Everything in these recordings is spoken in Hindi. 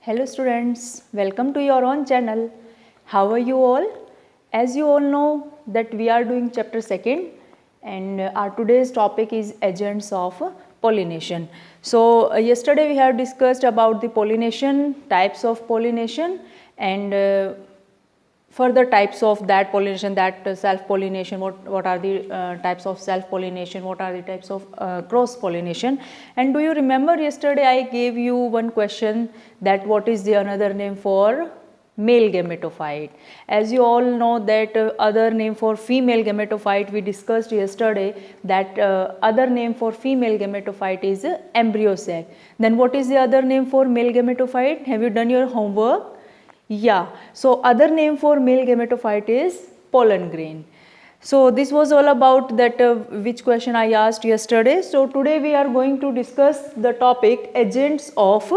Hello students, welcome to your own channel. How are you all? As you all know that we are doing chapter 2nd and our today's topic is agents of pollination. So yesterday we have discussed about the pollination, types of pollination and further types of that pollination, that self-pollination, what are the types of self-pollination, what are the types of cross-pollination. And do you remember yesterday I gave you one question that what is the another name for male gametophyte. As you all know that other name for female gametophyte we discussed yesterday, that other name for female gametophyte is embryo sac. Then what is the other name for male gametophyte? Have you done your homework? Yeah, so other name for male gametophyte is pollen grain. So this was all about that which question I asked yesterday. So today we are going to discuss the topic agents of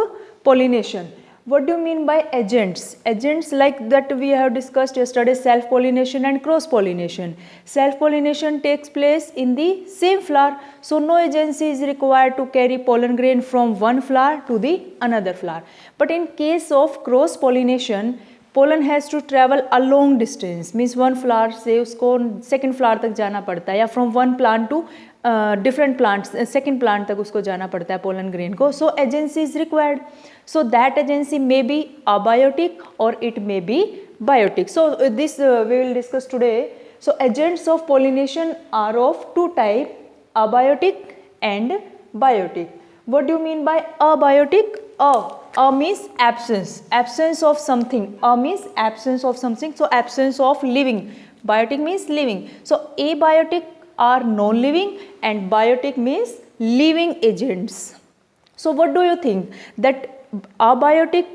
pollination. What do you mean by agents? Agents like that we have discussed yesterday, self-pollination and cross-pollination. Self-pollination takes place in the same flower. So no agency is required to carry pollen grain from one flower to the another flower. But in case of cross-pollination, pollen has to travel a long distance, means one flower से उसको second flower तक जाना पड़ता है, या from one plant to different plants, second plant तक उसको जाना पड़ता है pollen grain को. So agency is required. So that agency may be abiotic or it may be biotic. So this we will discuss today. So agents of pollination are of two types, abiotic and biotic. What do you mean by abiotic? A means absence of something. A means absence of something. So absence of living. Biotic means living. So abiotic are non-living and biotic means living agents. So what do you think that abiotic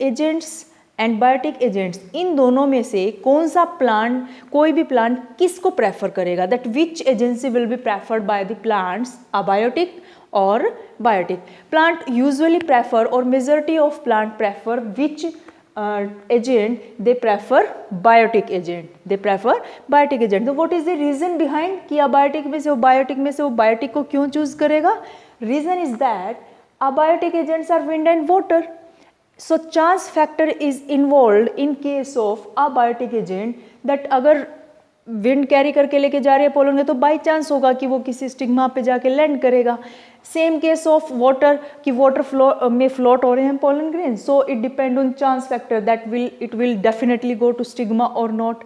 agents and biotic agents, इन दोनों में से कौन सा प्लांट, कोई भी प्लांट किसको प्रेफर करेगा? That which agency will be preferred by the plants, abiotic और बायोटिक? प्लांट यूजुअली प्रेफर और majority of plant prefer which agent? They prefer biotic agent, they prefer biotic agent. तो what is the reason behind कि अबायोटिक में से वो बायोटिक में से वो बायोटिक को क्यों चूज करेगा? Reason is that abiotic agents are wind and water. So chance factor is involved in case of abiotic agent, that अगर विंड कैरी करके लेके जा रही है पोलन तो बाई चांस होगा कि वो किसी स्टिग्मा पे जाके लैंड करेगा. सेम केस ऑफ वाटर कि वाटर फ्लो में फ्लोट हो रहे हैं pollen grain. So it depend on chance factor that it will definitely go to stigma और नॉट.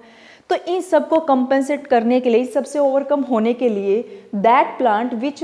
तो इन सबको कंपेंसेट करने के लिए, इस सबसे ओवरकम होने के लिए, that plant which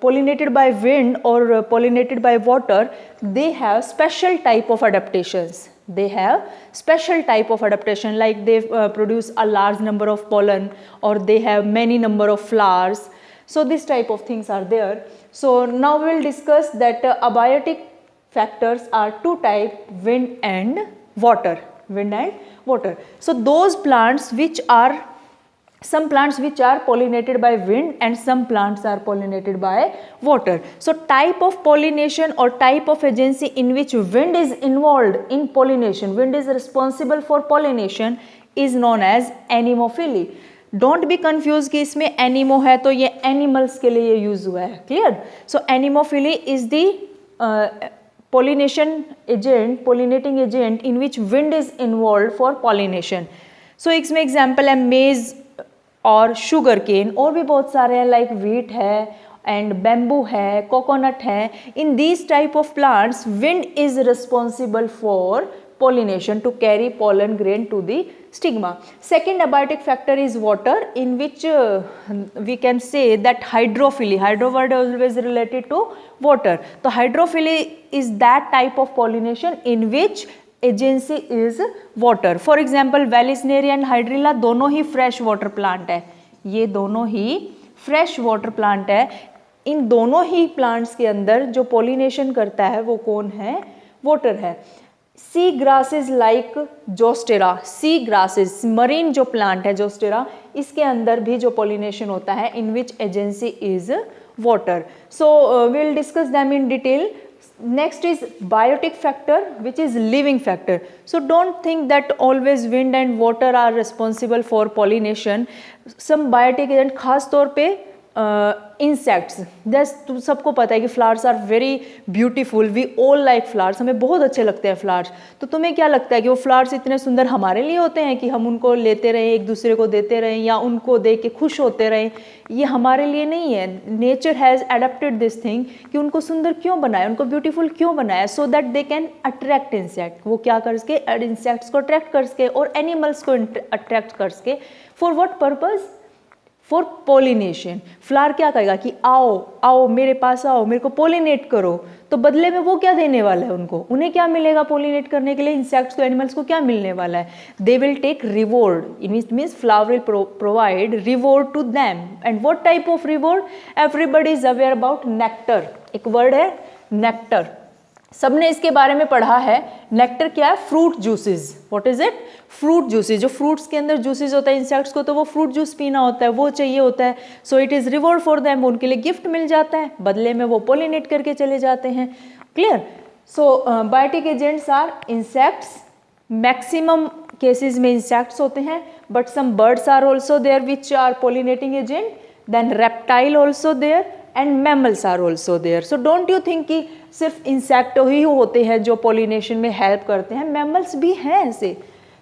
pollinated by wind और pollinated by water, they have special type of adaptations. They have special type of adaptation, like they produce a large number of pollen or they have many number of flowers. So this type of things are there. So now we will discuss that abiotic factors are two types, wind and water. Wind and water. So those plants which are, some plants which are pollinated by wind and some plants are pollinated by water. So type of pollination or type of agency in which wind is involved in pollination, wind is responsible for pollination, is known as anemophily. Don't be confused कि इसमें anemo है तो ये animals के लिए यूज हुआ है. Clear? So anemophily is the pollination agent, pollinating agent in which wind is involved for pollination. So इसमें example है maize और शुगर केन, और भी बहुत सारे हैं लाइक व्हीट है एंड बैम्बू है, कोकोनट है. In these type of plants wind is responsible for pollination to carry pollen grain to the stigma. Second abiotic factor is water, in which we can say that hydrophily, hydro word is always related to water. So hydrophily is that type of pollination in which agency is water. For example Vallisneria and Hydrilla दोनों ही fresh water plant है. ये दोनों ही fresh water plant है. इन दोनों ही plants के अंदर जो pollination करता है वो कौन है? Water है. Sea grasses like Zostera, sea grasses marine जो प्लांट है जोस्टेरा, इसके अंदर भी जो पोलिनेशन होता है in which agency is water. So we will discuss them in detail. Next is biotic factor, which is living factor. So don't think that always wind and water are responsible for pollination. Some biotic agent खास तौर पे इंसेक्ट्स, तुम सबको पता है कि flowers are very beautiful, we all like flowers, हमें बहुत अच्छे लगते हैं फ्लावर्स। तो तुम्हें क्या लगता है कि वो फ्लावर्स इतने सुंदर हमारे लिए होते हैं कि हम उनको लेते रहें, एक दूसरे को देते रहें या उनको देख के खुश होते रहें? ये हमारे लिए नहीं है। Nature has adapted this thing कि उनको सुंदर क्यों बनाया, उनको ब्यूटीफुल क्यों बनाया, so that they can attract insect. वो क्या कर सके, इंसेक्ट्स को अट्रैक्ट कर सके और एनिमल्स को अट्रैक्ट कर सके। For what purpose? For pollination. Flower क्या कहेगा कि आओ आओ मेरे पास आओ, मेरे को पोलिनेट करो। तो बदले में वो क्या देने वाला है उनको, उन्हें क्या मिलेगा पोलिनेट करने के लिए? इंसेक्ट्स को, एनिमल्स को क्या मिलने वाला है? They will take reward, it means flower will provide reward to them. And what type of reward? Everybody is aware about nectar. एक वर्ड है नेक्टर, सबने इसके बारे में पढ़ा है। नेक्टर क्या है? Fruit juices. What is it? Fruit juices. जो फ्रूट्स के अंदर जूसेस होता है, इंसेक्ट्स को तो वो फ्रूट जूस पीना होता है, वो चाहिए होता है। So it is reward for them, उनके लिए गिफ्ट मिल जाता है, बदले में वो पोलिनेट करके चले जाते हैं। Clear? So biotic agents are insects, maximum cases में इंसेक्ट्स होते हैं, but some birds are also there which are pollinating agent, then reptile also there and mammals are also there. So don't you think कि सिर्फ इंसेक्ट ही होते हैं जो पोलिनेशन में हेल्प करते हैं, मैमल्स भी हैं ऐसे।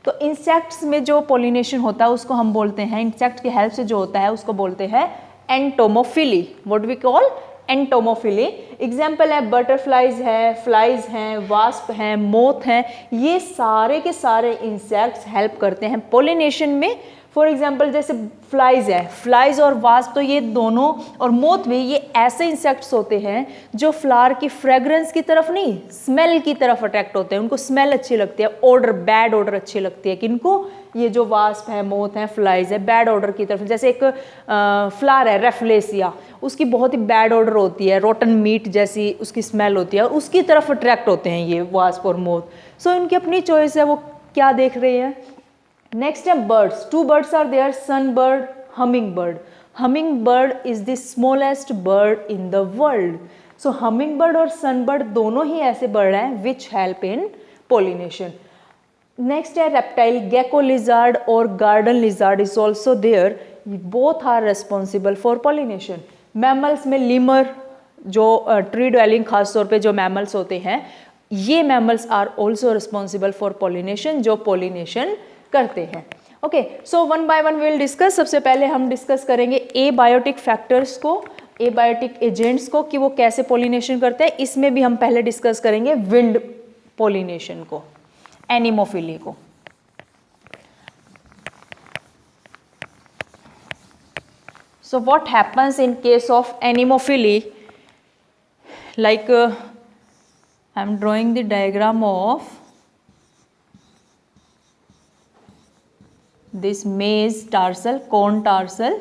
तो इंसेक्ट्स में जो पोलिनेशन होता है उसको हम बोलते हैं, इंसेक्ट की हेल्प से जो होता है उसको बोलते हैं entomophily. What we call? Entomophily. Example है बटरफ्लाइज है, फ्लाइज हैं, वास्प हैं, मोथ हैं, ये सारे के सारे इंसेक्ट्स हेल्प करते हैं पोलिनेशन में। फॉर एग्जाम्पल जैसे फ्लाइज है, फ्लाइज और वास्प तो ये दोनों, और मोथ भी, ये ऐसे इंसेक्ट्स होते हैं जो फ्लावर की फ्रेग्रेंस की तरफ नहीं, स्मेल की तरफ अट्रैक्ट होते हैं। उनको स्मेल अच्छी लगती है, ऑर्डर, बैड ऑर्डर अच्छी लगती है। किनको? ये जो वास्प है, मोथ है, फ्लाइज है, बैड ऑर्डर की तरफ। जैसे एक फ्लावर है रेफलेसिया, उसकी बहुत ही बैड ऑर्डर होती है, रोटन मीट जैसी उसकी स्मेल होती है, और उसकी तरफ अट्रैक्ट होते हैं ये वास्प और मोथ। सो इनकी अपनी चॉइस है, वो क्या देख रहे हैं। नेक्स्ट है birds. Two birds are there, sun bird, humming bird. Humming bird is the smallest bird in the world. So humming bird और सन बर्ड दोनों ही ऐसे बर्ड हैं which help in pollination. Next है रेप्टाइल, गेको लिजार्ड और garden lizard is also there, both are responsible for pollination. Mammals में लीमर, जो ट्री ड्वेलिंग खास तौर पे जो मैमल्स होते हैं, ये mammals are also responsible for pollination, जो पोलिनेशन करते हैं। Okay, so one by one we will discuss. सबसे पहले हम डिस्कस करेंगे एबायोटिक फैक्टर्स को, एबायोटिक एजेंट्स को, कि वो कैसे पोलिनेशन करते हैं। इसमें भी हम पहले डिस्कस करेंगे विंड पोलिनेशन को, एनिमोफिली को। So what happens in case of anemophily? Like I am drawing the diagram of this maize tarsal, cone tarsal.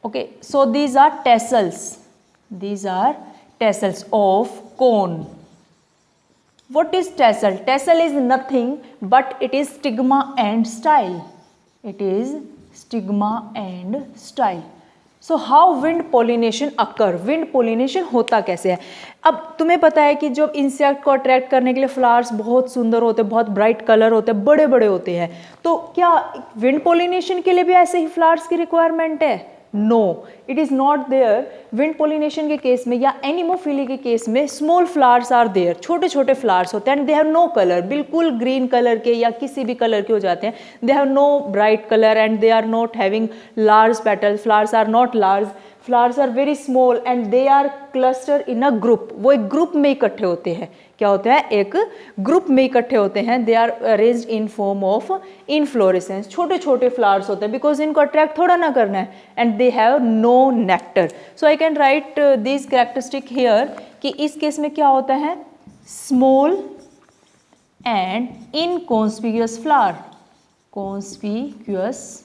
Okay, so these are tassels. These are tassels of cone. What is tassel? Tassel is nothing but it is stigma and style. It is stigma and style. So how wind pollination occur? Wind pollination होता कैसे है? अब तुम्हें पता है कि जो इंसेक्ट को अट्रैक्ट करने के लिए फ्लावर्स बहुत सुंदर होते हैं, बहुत ब्राइट कलर होते हैं, बड़े बड़े होते हैं, तो क्या विंड पोलिनेशन के लिए भी ऐसे ही फ्लावर्स की रिक्वायरमेंट है? No, it is not there. Wind pollination के केस में या एनिमोफिली के केस में स्मॉल फ्लावर्स आर देयर, छोटे छोटे फ्लावर्स होते हैं, and they have no colour, बिल्कुल ग्रीन कलर के या किसी भी कलर के हो जाते हैं। They have no bright colour and they are not having large petals, flowers are not large, flowers are very small and they are cluster in a group. वो एक ग्रुप में इकट्ठे होते हैं। क्या होता है? एक ग्रुप में इकट्ठे होते हैं। They are arranged in form of inflorescence. छोटे छोटे फ्लावर्स होते हैं, बिकॉज इनको अट्रैक्ट थोड़ा ना करना है, and they have no nectar. So I can write this characteristic here कि इस केस में क्या होता है? Small and inconspicuous flower, conspicuous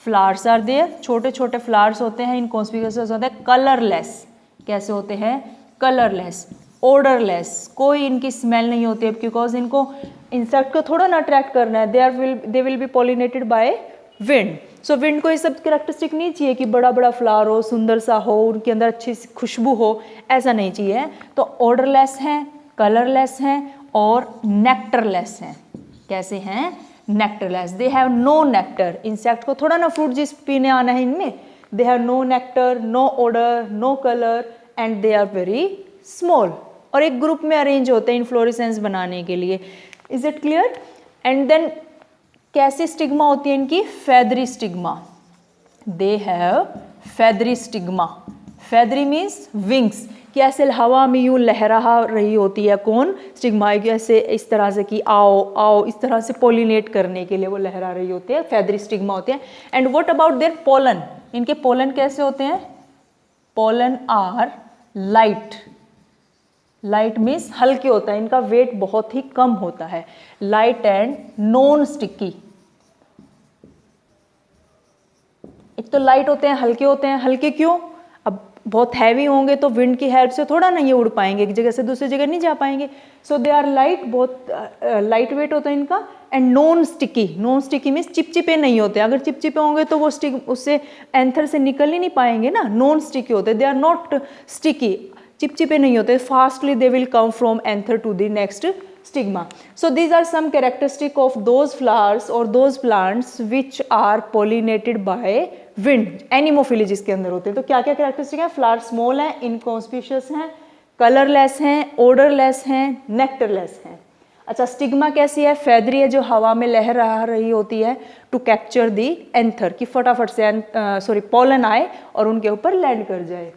flowers are there, छोटे छोटे फ्लावर्स होते हैं, इनकॉन्स्पिक्यूअस होते हैं, कलरलेस। कैसे होते हैं? कलरलेस, ऑर्डरलेस, कोई इनकी स्मेल नहीं होती है, बिकॉज इनको इंसेक्ट को थोड़ा ना अट्रैक्ट करना है। They will be pollinated by wind. So wind को ये सब कैरेक्टरिस्टिक नहीं चाहिए कि बड़ा बड़ा फ्लावर हो, सुंदर सा हो, उनके अंदर अच्छी सी खुशबू हो, ऐसा नहीं चाहिए। तो ऑर्डरलेस हैं, कलरलेस हैं और नेक्टरलेस हैं। कैसे हैं? Nectarless. They have no nectar. Insect को थोड़ा ना फ्रूट जूस पीने आना है इनमें। They have no nectar, no order, no colour and they are very small. और एक ग्रुप में अरेंज होते हैं इन्फ्लोरेसेंस बनाने के लिए। Is it clear? And then कैसी स्टिग्मा होती है इनकी? Feathery stigma. They have feathery stigma. Feathery means wings, कि ऐसे हवा में यूं लहरा रही होती है। कौन? स्टिग्मा। ऐसे इस तरह से कि आओ आओ, इस तरह से पोलिनेट करने के लिए वो लहरा रही होती है। फेदरी स्टिग्मा होते हैं। And what about their pollen? इनके पोलन कैसे होते हैं? Pollen are light. Light means हल्के होता है, इनका वेट बहुत ही कम होता है। Light and non sticky. एक तो लाइट होते हैं, हल्के होते हैं। हल्के क्यों? अब बहुत हैवी होंगे तो विंड की हेल्प से थोड़ा ना ये उड़ पाएंगे, एक जगह से दूसरी जगह नहीं जा पाएंगे। सो दे आर लाइट, बहुत लाइट वेट होता है इनका। And non sticky. Non sticky means चिपचिपे नहीं होते। अगर चिपचिपे होंगे तो वो उससे एंथर से निकल ही नहीं पाएंगे ना। नॉन स्टिकी होते, दे आर नॉट स्टिकी, चिपचिपे नहीं होते। Fastly they will come from anther to the next stigma. So these are some characteristic of those flowers or those plants which are pollinated by wind. Anemophily जिसके अंदर होते हैं। तो क्या क्या characteristic है? फ्लावर स्मॉल है, इनकॉन्स्पिशियस हैं, कलरलेस हैं, ऑर्डरलेस हैं, नेक्टरलेस हैं। अच्छा, स्टिग्मा कैसी है? फेदरी है, जो हवा में लहरा रही होती है टू कैप्चर दी एंथर, कि फटाफट से पोलन आए और उनके ऊपर लैंड कर जाए।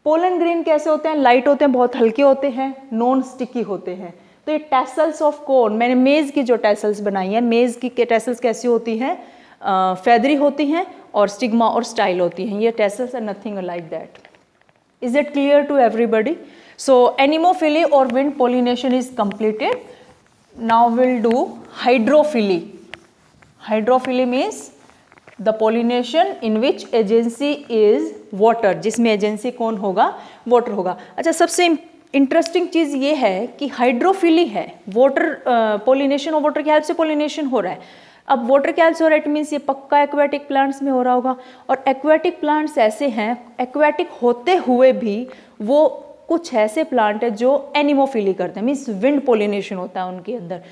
पोलन ग्रेन कैसे होते हैं? लाइट होते हैं, बहुत हल्के होते हैं, नॉन स्टिकी होते हैं। तो ये टैसल्स ऑफ कोर्न, मैंने मेज की जो टैसल्स बनाई है, मेज की टैसल्स कैसी होती हैं? फेदरी होती हैं और स्टिग्मा और स्टाइल होती हैं। ये tassels are nothing like that. Is it clear to everybody? So anemophily और wind pollination is completed. Now will do hydrophily. Hydrophily means the pollination in which agency is water, जिसमें एजेंसी कौन होगा? वाटर होगा. अच्छा, सबसे इंटरेस्टिंग चीज़ ये है कि हाइड्रोफिली है, वाटर पोलिनेशन और वाटर की हेल्प से पोलिनेशन हो रहा है. अब वाटर की हेल्प से हो रहा है, इट मीन्स ये पक्का एक्वेटिक प्लांट्स में हो रहा होगा. और एक्वेटिक प्लांट्स ऐसे हैं, एक्वेटिक होते हुए भी वो कुछ ऐसे प्लांट है जो एनिमोफिली करते हैं, मीन्स विंड पोलिनेशन होता है उनके अंदर.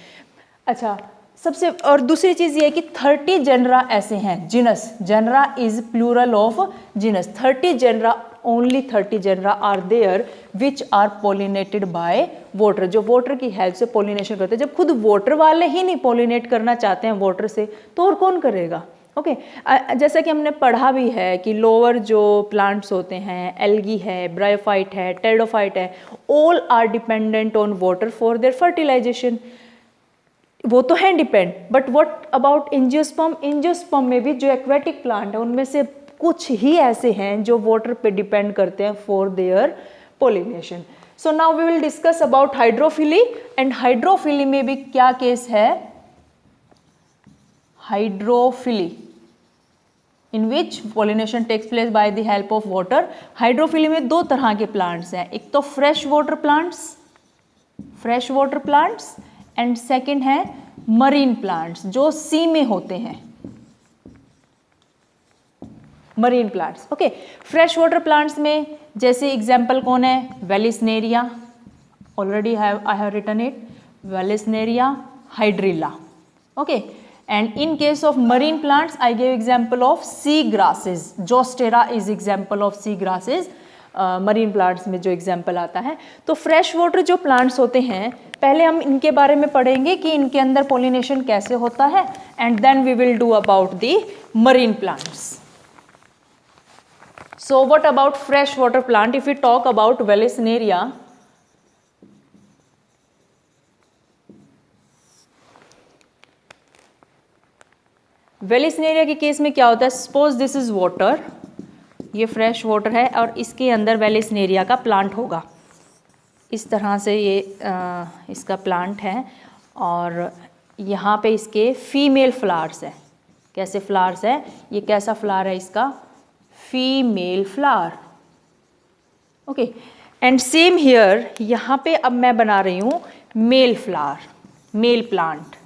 अच्छा, सबसे और दूसरी चीज़ ये है कि 30 जेनरा ऐसे हैं. Genus, genera is plural of genus. 30 genera, only 30 genera are there which are pollinated by water, जो वाटर की हेल्प से पोलिनेशन करते हैं. जब खुद वाटर वाले ही नहीं पोलिनेट करना चाहते हैं वाटर से, तो और कौन करेगा? ओके, जैसा कि हमने पढ़ा भी है कि लोअर जो प्लांट्स होते हैं, एल्गी है, ब्रायोफाइट है, टेरिडोफाइट है, all are dependent on water for their fertilization. वो तो है depend, but what about angiosperm? Angiosperm में भी जो एक्वेटिक प्लांट है उनमें से कुछ ही ऐसे हैं जो वाटर पे डिपेंड करते हैं for their pollination. So now we will discuss about hydrophily. And hydrophily में भी क्या केस है? Hydrophily in which pollination takes place by the help of water. Hydrophily में दो तरह के प्लांट्स हैं, एक तो fresh water plants, and second है मरीन प्लांट्स जो सी में होते हैं. Marine plants. Okay, fresh water plants में जैसे एग्जाम्पल कौन है? Vallisneria, already I have written it, Vallisneria, hydrilla. Okay, and in case of marine plants I gave example of sea grasses. Zostera is example of sea grasses. Marine plants में जो एग्जाम्पल आता है. तो फ्रेश वाटर जो प्लांट्स होते हैं, पहले हम इनके बारे में पढ़ेंगे कि इनके अंदर पोलिनेशन कैसे होता है, and then we will do about the marine plants. So what about fresh water plant? If you talk about vallisneria, vallisneria के केस में क्या होता है? सपोज दिस इज वाटर, ये फ्रेश वाटर है और इसके अंदर वेलिस्नेरिया का प्लांट होगा. इस तरह से ये इसका प्लांट है और यहाँ पे इसके फीमेल फ्लावर्स है. कैसे फ्लावर्स है? ये कैसा फ्लावर है इसका? Female flower. Okay, and same here, यहाँ पे अब मैं बना रही हूँ मेल फ्लावर, मेल प्लांट.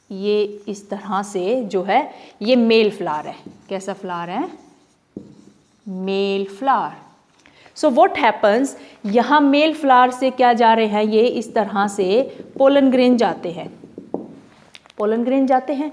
ये इस तरह से जो है ये मेल फ्लावर है। कैसा फ्लावर है? Male flower. So what happens, यहाँ मेल फ्लावर से क्या जा रहे हैं, ये इस तरह से पोलन ग्रेन जाते हैं। पोलन ग्रेन जाते हैं,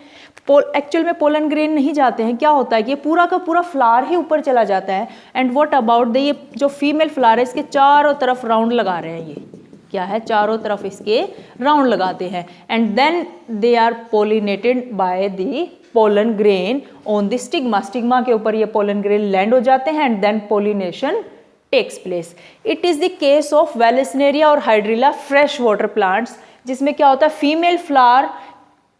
एक्चुअल में पोलन ग्रेन नहीं जाते हैं। क्या होता है कि ये पूरा का पूरा फ्लावर ही ऊपर चला जाता है। एंड व्हाट अबाउट द, ये जो फीमेल फ्लावर है इसके चारों तरफ राउंड लगा रहे हैं। ये क्या है? चारों तरफ इसके राउंड लगाते हैं। And then they are pollinated by the pollen grain on the stigma. Stigma के ऊपर ये पोलन ग्रेन लैंड हो जाते हैं and then pollination takes place. It is the case of Vallisneria और हाइड्रिला फ्रेश वाटर प्लांट्स, जिसमें क्या होता है, फीमेल फ्लावर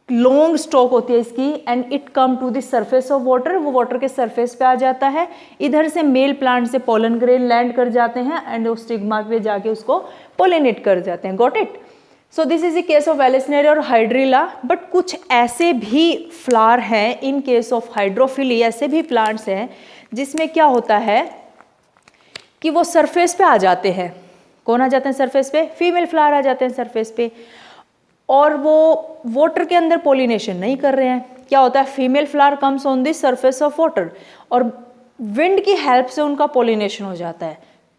लॉन्ग स्टॉक होती है इसकी and it come to the surface of water, वो वाटर के सरफेस पे आ जाता है। इधर से मेल प्लांट से पोलन ग्रेन लैंड कर जाते हैं एंड उस स्टिग्मा पे जाके उसको पोलिनेट कर जाते हैं। Got it? So this is the case of Vallisneria और हाइड्रिला। बट कुछ ऐसे भी फ्लावर हैं इन केस ऑफ हाइड्रोफिली, ऐसे भी प्लांट्स हैं जिसमें क्या होता है कि वो सरफेस पे आ जाते हैं। कौन आ जाते हैं सरफेस पे? फीमेल फ्लावर आ जाते हैं सरफेस पे, और वो वाटर के अंदर पोलिनेशन नहीं कर रहे हैं। क्या होता है? Female flower comes on the surface of water और विंड की हेल्प से उनका पोलिनेशन हो जाता है।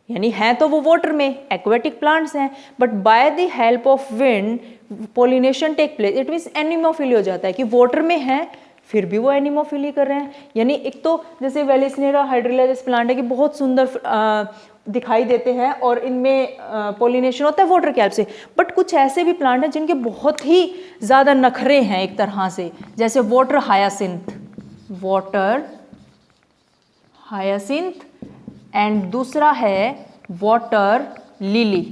यानी है तो वो वाटर में, एक्वेटिक प्लांट्स हैं, but by the help of wind pollination take place. It means anemophily हो जाता है कि वाटर में है फिर भी वो एनिमोफिली कर रहे हैं। यानी एक तो जैसे वेलेस्नेरिया हाइड्रिला जैसे प्लांट है कि बहुत सुंदर दिखाई देते हैं और इनमें पोलिनेशन होता है वाटर की हेल्प से। बट कुछ ऐसे भी प्लांट हैं जिनके बहुत ही ज़्यादा नखरे हैं एक तरह से, जैसे water hyacinth, water hyacinth, and दूसरा है water lily,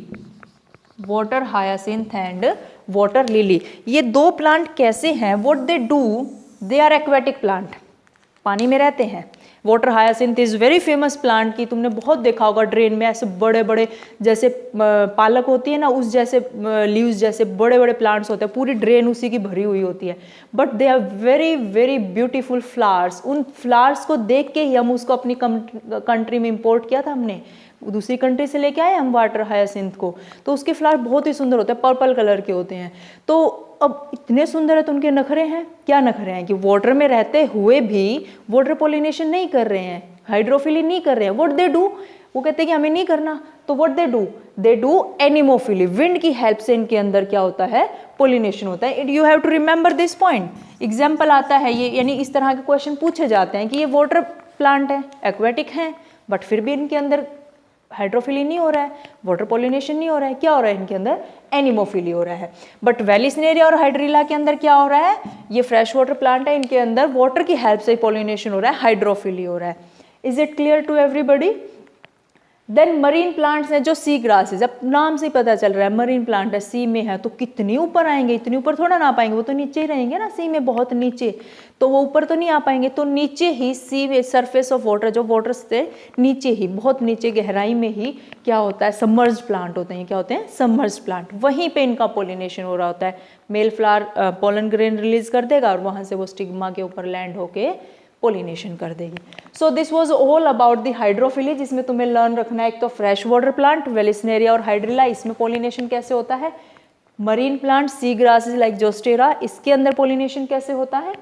water hyacinth and water lily. ये दो प्लांट कैसे हैं? What they do, they are aquatic plant, पानी में रहते हैं। Water hyacinth is very famous plant की तुमने बहुत देखा होगा ड्रेन में, ऐसे बड़े बड़े जैसे पालक होती है ना, उस जैसे लीव्स जैसे बड़े बड़े प्लांट्स होते हैं, पूरी ड्रेन उसी की भरी हुई होती है। But they are very very beautiful flowers. उन फ्लावर्स को देख के ही हम उसको अपनी कंट्री में इंपोर्ट किया था, हमने दूसरी कंट्री से लेके आए हम वाटर हायासिंथ को। तो उसके फ्लावर बहुत ही सुंदर होते हैं, पर्पल कलर के होते हैं। तो अब इतने सुंदर है तो उनके नखरे हैं। क्या नखरे हैं कि वाटर में रहते हुए भी वाटर पोलिनेशन नहीं कर रहे हैं, हाइड्रोफिली नहीं कर रहे हैं। व्हाट दे डू, वो कहते हैं कि हमें नहीं करना, तो what they do, they do anemophily. Wind की हेल्प से इनके अंदर क्या होता है? पोलिनेशन होता है। You have to remember this point. Example आता है ये, यानी इस तरह के क्वेश्चन पूछे जाते हैं कि ये वाटर प्लांट है, एक्वेटिक हैं, बट फिर भी इनके अंदर हाइड्रोफिली नहीं हो रहा है, वाटर पोलिनेशन नहीं हो रहा है। क्या हो रहा है इनके अंदर? एनिमोफिली हो रहा है। बट वेलेस्नेरिया और हाइड्रिला के अंदर क्या हो रहा है? ये फ्रेश वाटर प्लांट है, इनके अंदर वाटर की हेल्प से पोलिनेशन हो रहा है, हाइड्रोफिली हो रहा है। Is it clear to everybody? Then marine plants हैं जो सी ग्रासेस, अब नाम से ही पता चल रहा है मरीन प्लांट है, सी में है तो कितनी ऊपर आएंगे? इतनी ऊपर थोड़ा ना आ पाएंगे, वो तो नीचे ही रहेंगे ना, सी में बहुत नीचे, तो वो ऊपर तो नहीं आ पाएंगे। तो नीचे ही सी में सरफेस ऑफ वाटर, जो वाटर से नीचे ही बहुत नीचे गहराई में ही क्या होता है? सबमर्ज्ड प्लांट होते हैं। क्या होते हैं? Submerged plant. वहीं पे इनका पोलिनेशन हो रहा होता है। Male flower pollen grain release कर देगा और वहां से वो स्टिग्मा के ऊपर लैंड होके पोलिनेशन कर देगी। So this was all about the hydrophily, जिसमें तुम्हें लर्न रखना है एक तो फ्रेश वाटर प्लांट वेलेस्नेरिया और हाइड्रिला, इसमें पोलिनेशन कैसे होता है। मरीन प्लांट सी ग्रासेस लाइक जोस्टेरा, इसके अंदर पोलिनेशन कैसे होता है।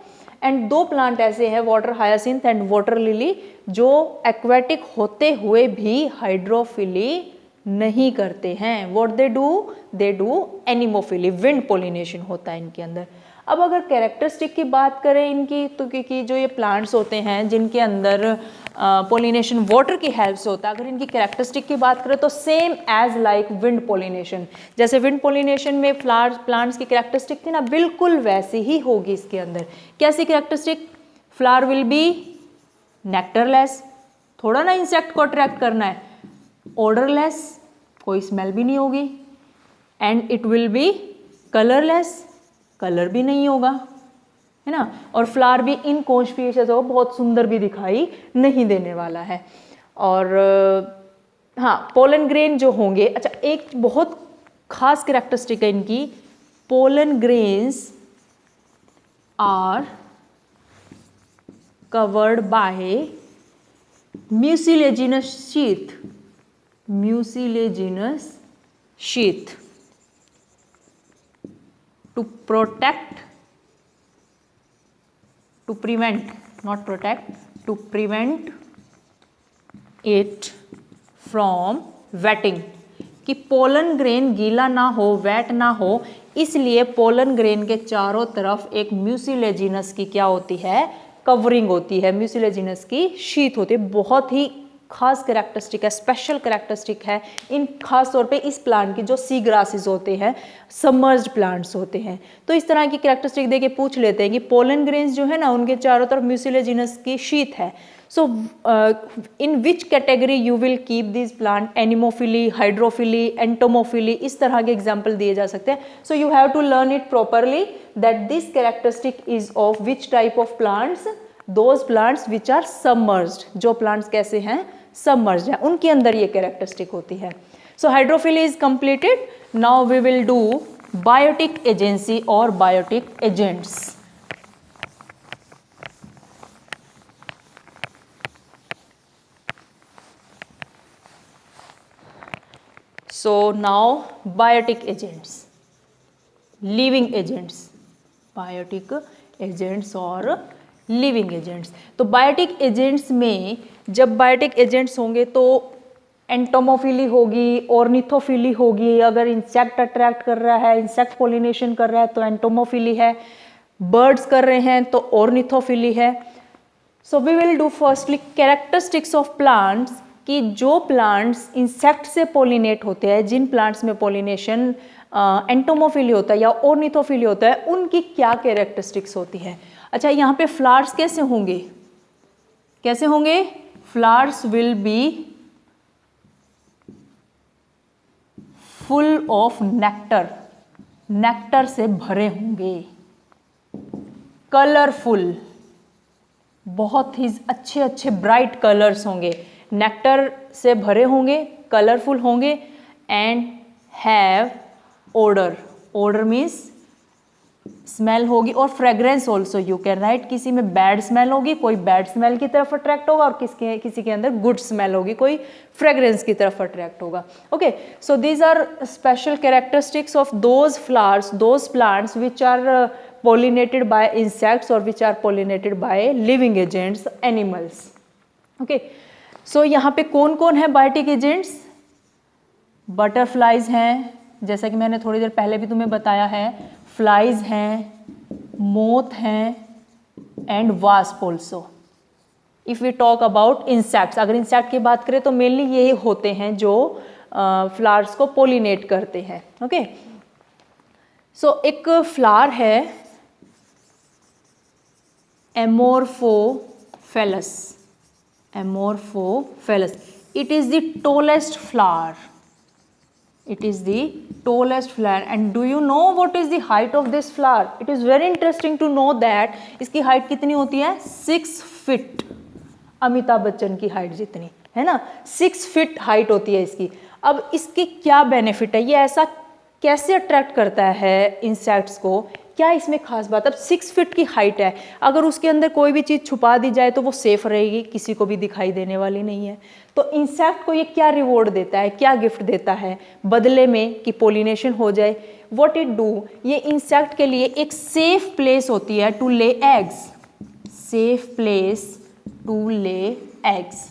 एंड दो प्लांट ऐसे हैं water hyacinth and water lily, जो एक्वेटिक होते हुए भी हाइड्रोफिली नहीं करते हैं। What they do, they do anemophily, wind pollination होता है इनके अंदर। अब अगर कैरेक्टरिस्टिक की बात करें इनकी, तो क्योंकि जो ये प्लांट्स होते हैं जिनके अंदर पोलिनेशन वाटर की हेल्प से होता है, अगर इनकी कैरेक्टरिस्टिक की बात करें तो same as like wind pollination, जैसे विंड पोलिनेशन में फ्लावर्स प्लांट्स की कैरेक्टरिस्टिक थी ना, बिल्कुल वैसी ही होगी इसके अंदर। कैसी characteristic? Flower will be nectarless, थोड़ा ना इंसेक्ट को अट्रैक्ट करना है, ऑर्डरलेस, कोई स्मेल भी नहीं होगी, and it will B colourless, colour भी नहीं होगा, है ना, और फ्लावर भी इनकॉन्स्पिशियस होगा, बहुत सुंदर भी दिखाई नहीं देने वाला है। और हाँ, पोलन ग्रेन जो होंगे, अच्छा एक बहुत खास कैरेक्टरिस्टिक है इनकी, pollen grains are covered by mucilaginous sheath, mucilaginous sheath to protect to prevent, not protect, to prevent it from wetting, कि पोलन ग्रेन गीला ना हो, वेट ना हो, इसलिए पोलन ग्रेन के चारों तरफ एक म्यूसिलेजिनस की क्या होती है, कवरिंग होती है, म्यूसिलेजिनस की शीट होती है। बहुत ही खास कैरेक्टरिस्टिक है, स्पेशल कैरेक्टरिस्टिक है इन खास तौर पे इस प्लांट की, जो सी ग्रासेस होते हैं, सबमर्ज्ड प्लांट्स होते हैं। तो इस तरह की कैरेक्टरिस्टिक देके पूछ लेते हैं कि पोलन ग्रेन्स जो है ना, उनके चारों तरफ म्यूसिलेजिनस की शीट है। So in which category you will keep this plant, anemophily, hydrophily, entomophily, इस तरह के एग्जाम्पल दिए जा सकते हैं। So you have to learn it properly that this characteristic is of which type of plants, those plants which are submerged, जो प्लांट्स कैसे हैं, सबमर्ज्ड है, उनके अंदर ये कैरेक्टरिस्टिक होती है। So hydrophily is completed. Now we will do biotic agency और biotic agents. So now biotic agents, living agents, biotic agents और living agents। तो biotic agents में जब biotic agents होंगे तो एंटोमोफिली होगी, ऑर्निथोफिली होगी, अगर इंसेक्ट अट्रैक्ट कर रहा है, इंसेक्ट पोलिनेशन कर रहा है तो एंटोमोफिली है, बर्ड्स कर रहे हैं तो ऑर्निथोफिली है। So we will do firstly characteristics of plants, कि जो प्लांट्स इंसेक्ट से पोलिनेट होते हैं, जिन प्लांट्स में पोलिनेशन एंटोमोफिली होता है या ऑर्निथोफिली होता है, उनकी क्या कैरेक्टरिस्टिक्स होती है। अच्छा, यहाँ पे फ्लावर्स कैसे होंगे, कैसे होंगे, flowers will be full of nectar, nectar से भरे होंगे, कलरफुल, बहुत ही अच्छे अच्छे ब्राइट कलर्स होंगे, नेक्टर से भरे होंगे, कलरफुल होंगे, and have odour, odour means smell होगी, और fragrance also you can write, किसी में बैड स्मेल होगी, कोई बैड स्मेल की तरफ अट्रैक्ट होगा, और किसी के अंदर गुड स्मेल होगी, कोई फ्रेग्रेंस की तरफ अट्रैक्ट होगा। Okay, so these are special characteristics of those flowers, those plants which are pollinated by insects or which are pollinated by living agents, animals. Okay, so यहाँ पे कौन कौन है बायोटिक एजेंट्स, बटरफ्लाइज हैं, जैसा कि मैंने थोड़ी देर पहले भी तुम्हें बताया है, फ्लाइज हैं, मोथ हैं, and wasp also. If we talk about insects, अगर इंसेक्ट की बात करें तो मेनली यही होते हैं जो फ्लावर्स को पोलिनेट करते हैं। ओके, सो एक फ्लावर है Amorphophallus, Amorphophallus, it is the tallest flower, it is the tallest flower, and do you know what is the height of this flower? It is very interesting to know that इसकी हाइट कितनी होती है, 6 फीट, अमिताभ बच्चन की हाइट जितनी है ना, 6 फीट हाइट होती है इसकी। अब इसकी क्या बेनिफिट है, ये ऐसा कैसे अट्रैक्ट करता है इंसेक्ट्स को, क्या इसमें खास बात, अब 6 फीट की हाइट है, अगर उसके अंदर कोई भी चीज़ छुपा दी जाए तो वो सेफ रहेगी, किसी को भी दिखाई देने वाली नहीं है। तो इंसेक्ट को ये क्या रिवॉर्ड देता है, क्या गिफ्ट देता है बदले में कि पोलिनेशन हो जाए, व्हाट इट डू, ये इंसेक्ट के लिए एक सेफ प्लेस होती है to lay eggs, safe place to lay eggs,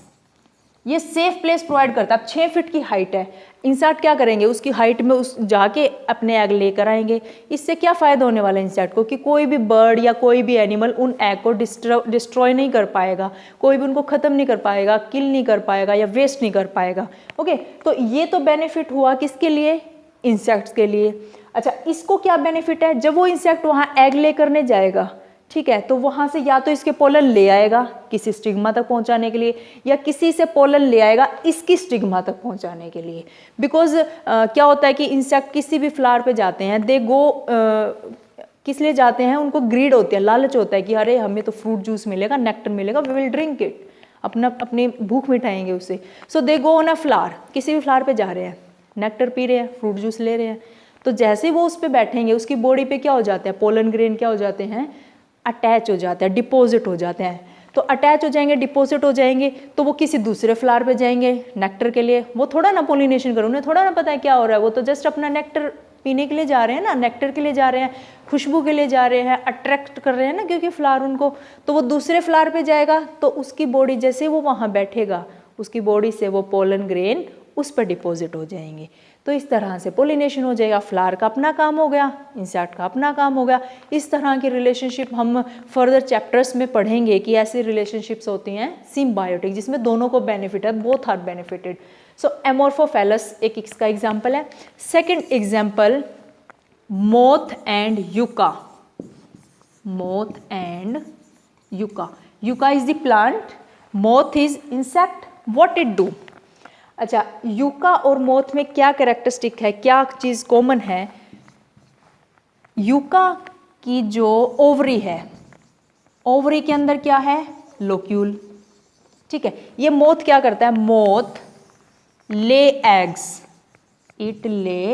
ये सेफ प्लेस प्रोवाइड करता है। अब 6 फीट की हाइट है, इंसेक्ट क्या करेंगे, उसकी हाइट में उस जाके अपने एग लेकर आएंगे। इससे क्या फ़ायदा होने वाला है इंसेक्ट को, कि कोई भी बर्ड या कोई भी एनिमल उन एग को डिस्ट्रॉय नहीं कर पाएगा, कोई भी उनको ख़त्म नहीं कर पाएगा, किल नहीं कर पाएगा या वेस्ट नहीं कर पाएगा। ओके, तो ये तो बेनिफिट हुआ किसके लिए, इंसेक्ट्स के लिए। अच्छा, इसको क्या बेनिफिट है, जब वो इंसेक्ट वहाँ एग लेकर नहीं जाएगा, ठीक है, तो वहाँ से या तो इसके पोलन ले आएगा किसी स्टिग्मा तक पहुँचाने के लिए, या किसी से पोलन ले आएगा इसकी स्टिग्मा तक पहुँचाने के लिए। बिकॉज क्या होता है कि इंसेक्ट किसी भी फ्लावर पे जाते हैं, दे गो किस लिए जाते हैं, उनको ग्रीड होती है, लालच होता है कि अरे हमें तो फ्रूट जूस मिलेगा, नेक्टर मिलेगा, वी विल ड्रिंक इट, अपनी भूख मिटाएंगे उससे। सो दे गो ऑन अ फ्लावर, किसी भी फ्लावर पे जा रहे हैं, नेक्टर पी रहे हैं, फ्रूट जूस ले रहे हैं, तो जैसे वो उस पर बैठेंगे उसकी बॉडी पे क्या हो जाता है, पोलन ग्रेन क्या हो जाते हैं, अटैच हो जाते हैं, डिपॉजिट हो जाते हैं। तो अटैच हो जाएंगे, डिपॉजिट हो जाएंगे, तो वो किसी दूसरे फ्लावर पे जाएंगे नेक्टर के लिए, वो थोड़ा ना पोलिनेशन करें, उन्हें थोड़ा ना पता है क्या हो रहा है, वो तो जस्ट अपना नेक्टर पीने के लिए जा रहे हैं ना, नेक्टर के लिए जा रहे हैं, खुशबू के लिए जा रहे हैं, अट्रैक्ट कर रहे हैं ना क्योंकि फ्लावर उनको, तो वो दूसरे फ्लावर पे जाएगा तो उसकी बॉडी जैसे वो वहाँ बैठेगा उसकी बॉडी से वो पोलन ग्रेन उस पर डिपॉजिट हो जाएंगे। तो इस तरह से पोलिनेशन हो जाएगा। फ्लावर का अपना काम हो गया, इंसेक्ट का अपना काम हो गया। इस तरह की रिलेशनशिप हम फर्दर चैप्टर्स में पढ़ेंगे कि ऐसी रिलेशनशिप्स होती हैं सिम्बायोटिक जिसमें दोनों को बेनिफिट है, both are benefited. So amorphophallus एक इसका एग्जाम्पल है। Second example moth and yucca. Moth and yucca. Yucca is the plant, moth is insect. What it do? अच्छा, यूका और मोथ में क्या कैरेक्टरिस्टिक है, क्या चीज कॉमन है? यूका की जो ओवरी है, ओवरी के अंदर क्या है? लोक्यूल। ठीक है, ये मोथ क्या करता है? Moth lay eggs, it lay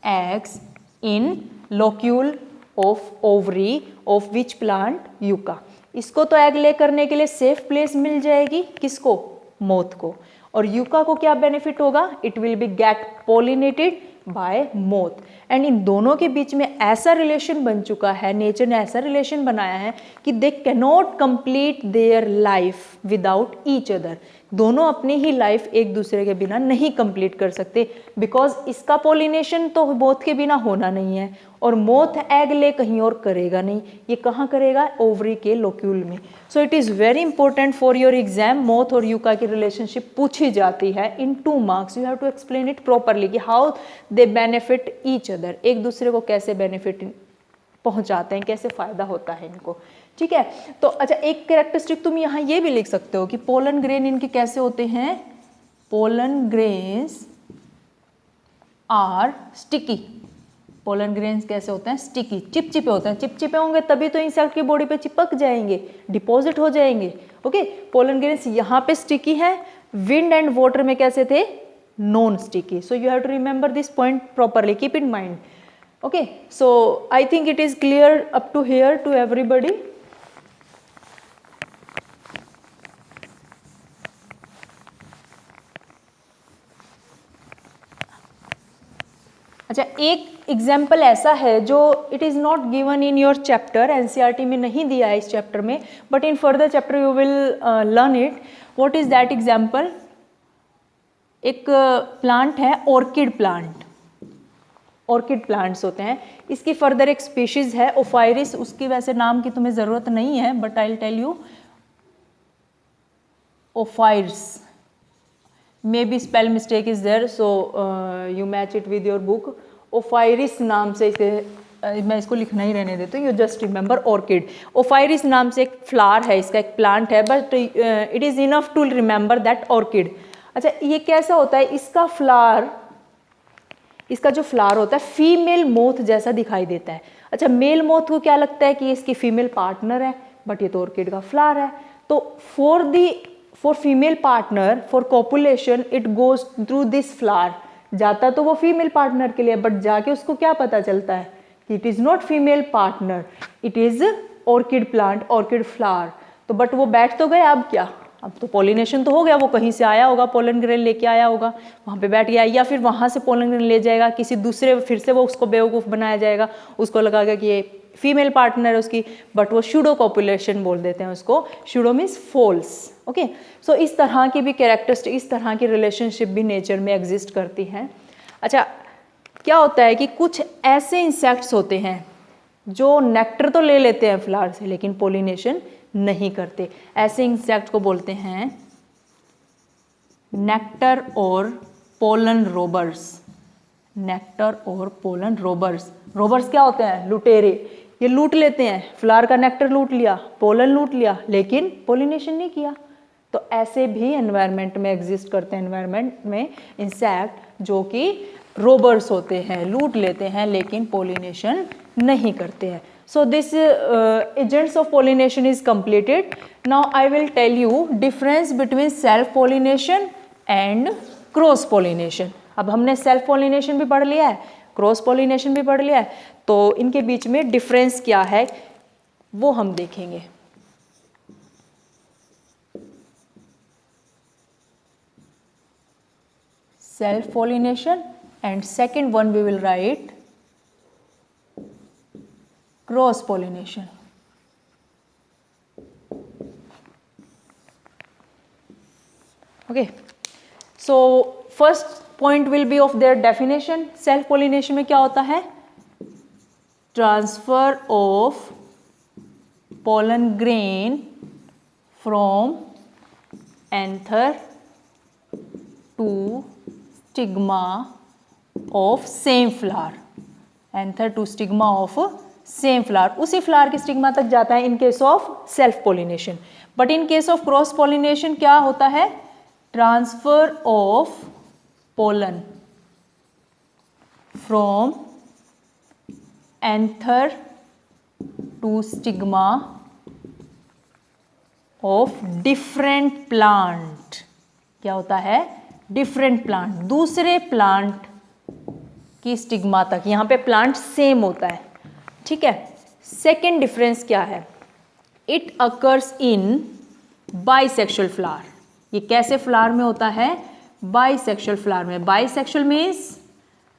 eggs in locule of ovary of which plant? Yucca. इसको तो एग ले करने के लिए सेफ प्लेस मिल जाएगी, किसको? मोथ को। और यूका को क्या बेनिफिट होगा? It will be get pollinated by moth. And इन दोनों के बीच में ऐसा रिलेशन बन चुका है, नेचर ने ऐसा रिलेशन बनाया है कि they cannot complete their life without each other. दोनों अपनी ही लाइफ एक दूसरे के बिना नहीं कंप्लीट कर सकते, बिकॉज इसका पोलिनेशन तो मोथ के बिना होना नहीं है और मोथ एग ले कहीं और करेगा नहीं, ये कहाँ करेगा? ओवरी के लोक्यूल में। So it is very important for your exam. Moth और यूका की रिलेशनशिप पूछी जाती है इन 2 marks. You have to explain it properly कि how they benefit each other, एक दूसरे को कैसे बेनिफिट पहुंचाते हैं, कैसे फायदा होता है इनको। ठीक है, तो अच्छा एक कैरेक्टरिस्टिक तुम यहाँ ये भी लिख सकते हो कि पोलन ग्रेन इनके कैसे होते हैं? Pollen grains are sticky. Pollen grains कैसे होते हैं? स्टिकी, चिपचिपे होते हैं। चिपचिपे होंगे तभी तो इंसेक्ट की बॉडी पे चिपक जाएंगे, डिपॉजिट हो जाएंगे। ओके, पोलन ग्रेन्स यहाँ पे स्टिकी है, विंड एंड वाटर में कैसे थे? Non sticky. So you have to remember this point properly, keep in mind. Okay, so I think it is clear up to here to everybody. अच्छा, एक एग्जाम्पल ऐसा है जो it is not given in your chapter, NCERT में नहीं दिया है इस चैप्टर में, but in further chapter you will learn it. What is that example? एक प्लांट है ऑर्किड प्लांट। ऑर्किड प्लांट्स होते हैं, इसकी फर्दर एक स्पीशीज है ओफायरिस, उसकी वैसे नाम की तुम्हें ज़रूरत नहीं है but I will tell you. ओफायरिस, may be spell mistake is there, so you match it with your book. ओफायरिस नाम से इसे मैं इसको लिखना ही रहने देती हूँ, you just remember orchid. Ophrys नाम से एक फ्लावर है, इसका एक प्लांट है, but it is enough to remember that orchid. अच्छा, ये कैसा होता है? इसका फ्लावर, इसका जो फ्लावर होता है फीमेल मोथ जैसा दिखाई देता है। अच्छा, मेल मोथ को क्या लगता है कि ये इसकी फीमेल पार्टनर है, बट ये तो ऑर्किड का फ्लावर है। तो for female partner, for copulation, it goes through this flower. जाता तो वो फीमेल पार्टनर के लिए, बट जाके उसको क्या पता चलता है कि it is not female partner, it is orchid plant, orchid flower. तो बट वो बैठ तो गया, अब क्या? अब तो पोलिनेशन तो हो गया, वो कहीं से आया होगा, पोलन ग्रेन लेके आया होगा, वहाँ पे बैठ गया, या फिर वहाँ से पोलन ग्रेन ले जाएगा किसी दूसरे, फिर से वो उसको बेवकूफ़ बनाया जाएगा, उसको लगेगा कि ये फीमेल पार्टनर है उसकी, बट वो शूडो कॉपुलेशन बोल देते हैं उसको। Pseudo means false. Okay, so इस तरह की भी कैरेक्टरिस्टिक, इस तरह की रिलेशनशिप भी नेचर में एग्जिस्ट करती हैं। अच्छा, क्या होता है कि कुछ ऐसे इंसेक्ट्स होते हैं जो नेक्टर तो ले लेते हैं फ्लावर से लेकिन पोलिनेशन नहीं करते। ऐसे इंसेक्ट को बोलते हैं नेक्टर और पोलन रोबर्स। नेक्टर और पोलन रोबर्स। रोबर्स क्या होते हैं? लुटेरे। ये लूट लेते हैं, फ्लावर का नेक्टर लूट लिया, पोलन लूट लिया, लेकिन पोलिनेशन नहीं किया। तो ऐसे भी एनवायरनमेंट में एग्जिस्ट करते हैं, एनवायरनमेंट में इंसेक्ट जो कि रोबर्स होते हैं, लूट लेते हैं लेकिन पोलिनेशन नहीं करते हैं। So this agents of pollination is completed. Now I will tell you difference between self pollination and cross pollination. अब हमने self pollination भी पढ़ लिया है, cross pollination भी पढ़ लिया है, तो इनके बीच में difference क्या है वो हम देखेंगे। Self pollination and second one we will write cross pollination. Okay, so first point will be of their definition. Self pollination में क्या होता है? Transfer of pollen grain from anther to stigma of same flower, anther to stigma of same flower, उसी फ्लावर के स्टिग्मा तक जाता है in case of self pollination. But in case of cross pollination क्या होता है? Transfer of pollen from anther to stigma of different plant. क्या होता है? डिफरेंट प्लांट, दूसरे प्लांट की स्टिग्मा तक। यहां पे प्लांट सेम होता है, ठीक है। सेकेंड डिफरेंस क्या है? It occurs in bisexual flower. ये कैसे फ्लावर में होता है? बाइसेक्सुअल फ्लावर में। Bisexual means,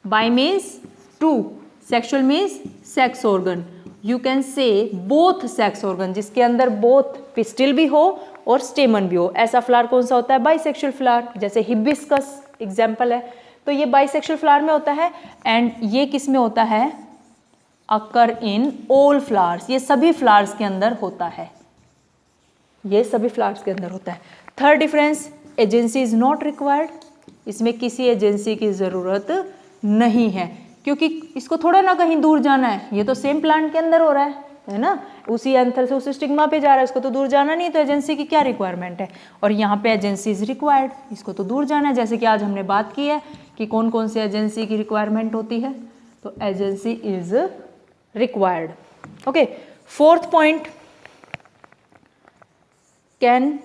bi means two, sexual means sex organ. You can say both sex organ, जिसके अंदर बोथ पिस्टिल भी हो और स्टेमन भी हो। ऐसा फ्लावर कौन सा होता है? बाइसेक्सुअल फ्लावर, जैसे हिबिस्कस एग्जाम्पल है। तो ये बाइसेक्सुअल फ्लावर में होता है। एंड ये किस में होता है? अकर इन ऑल फ्लावर्स। ये सभी फ्लावर्स के अंदर होता है, ये सभी फ्लावर्स के अंदर होता है। Third difference, agency is not required. इसमें किसी एजेंसी की ज़रूरत नहीं है, क्योंकि इसको थोड़ा ना कहीं दूर जाना है, ये तो सेम प्लांट के अंदर हो रहा है ना, उसी एंथर से उस स्टिग्मा पे जा रहा है, इसको तो दूर जाना नहीं, तो एजेंसी की क्या रिक्वायरमेंट है। और यहाँ पे एजेंसी इज रिक्वायर्ड, इसको तो दूर जाना है। जैसे कि आज हमने बात की है कि कौन कौन से एजेंसी की रिक्वायरमेंट होती है, तो agency is required. Okay, fourth point, can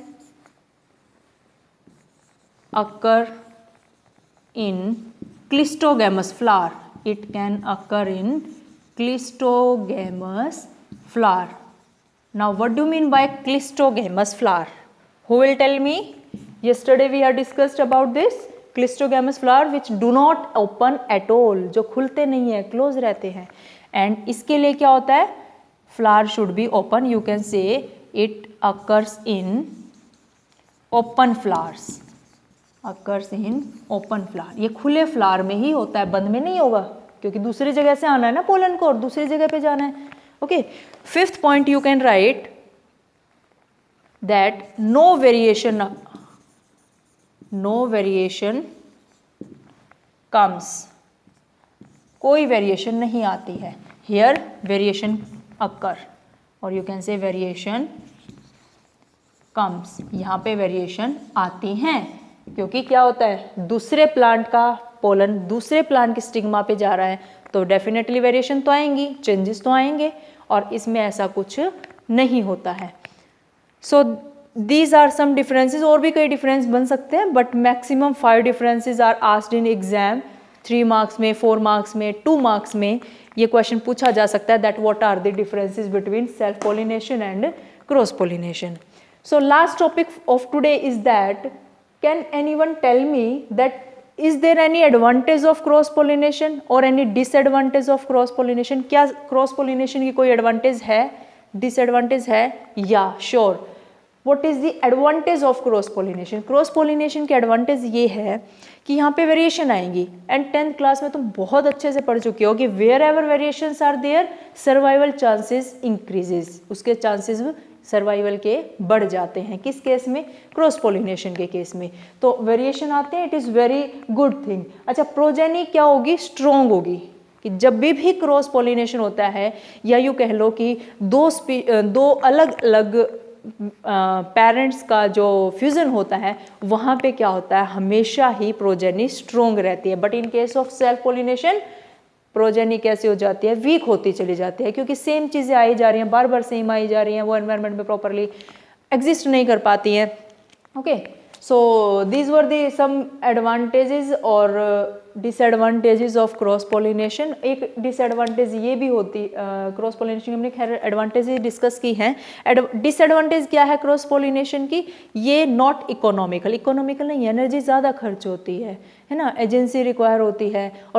occur in cleistogamous flower. It can occur in clistogamous flower. Now what do you mean by clistogamous flower? Who will tell me? Yesterday we have discussed about this clistogamous flower which do not open at all, जो खुलते नहीं है, क्लोज रहते हैं। एंड इसके लिए क्या होता है? Flower should be open. You can से it occurs in open flowers, occurs in open flower. ये खुले फ्लावर में ही होता है, बंद में नहीं होगा, क्योंकि दूसरी जगह से आना है ना पोलन को और दूसरी जगह पे जाना है। Okay, fifth point, you can write that no variation comes, कोई वेरिएशन नहीं आती है। हियर वेरिएशन अकर, और you can say variation comes, यहाँ पे वेरिएशन आती हैं, क्योंकि क्या होता है? दूसरे प्लांट का पोलन दूसरे प्लांट के स्टिग्मा पे जा रहा है, तो डेफिनेटली वेरिएशन तो आएंगी, चेंजेस तो आएंगे, और इसमें ऐसा कुछ नहीं होता है। So these are some differences. और भी कई डिफरेंस बन सकते हैं, but maximum 5 differences are asked in exam. 3 marks में, 4 मार्क्स में, 2 मार्क्स में ये क्वेश्चन पूछा जा सकता है, that what are the differences between self pollination and cross pollination. So last topic of today is that, can anyone tell me that is there any advantage of cross pollination or any disadvantage of cross pollination? क्या क्रॉस पोलिनेशन की कोई एडवांटेज है, डिसएडवांटेज है? या sure, what is the advantage of cross pollination? Cross pollination की एडवांटेज ये है कि यहाँ पे वेरिएशन आएंगी। एंड 10th क्लास में तुम बहुत अच्छे से पढ़ चुके हो कि wherever variations are there, survival chances increases, उसके चांसेस सर्वाइवल के बढ़ जाते हैं। किस केस में? क्रॉस पोलिनेशन के केस में। तो वेरिएशन आते हैं, it is very good thing. अच्छा, प्रोजेनी क्या होगी? स्ट्रॉन्ग होगी, कि जब भी क्रॉस पोलिनेशन होता है, या यूँ कह लो कि दो अलग अलग पेरेंट्स का जो फ्यूजन होता है, वहाँ पे क्या होता है? हमेशा ही प्रोजेनी स्ट्रॉन्ग रहती है। But in case of self pollination progeny कैसे हो जाती है? वीक होती चली जाती है, क्योंकि सेम चीज़ें आई जा रही हैं, बार बार सेम आई जा रही हैं, वो एनवायरनमेंट में प्रॉपरली एग्जिस्ट नहीं कर पाती हैं। Okay, so these were the some advantages और डिसएडवांटेजेस ऑफ क्रॉस पोलिनेशन। एक डिसएडवांटेज ये भी होती, क्रॉस पोलिनेशन हमने खैर एडवांटेजेस डिस्कस की हैं। डिसएडवांटेज क्या है क्रॉस पोलिनेशन की? ये नॉट इकोनॉमिकल, इकोनॉमिकल नहीं, एनर्जी ज़्यादा खर्च होती है ना, एजेंसी रिक्वायर होती है, और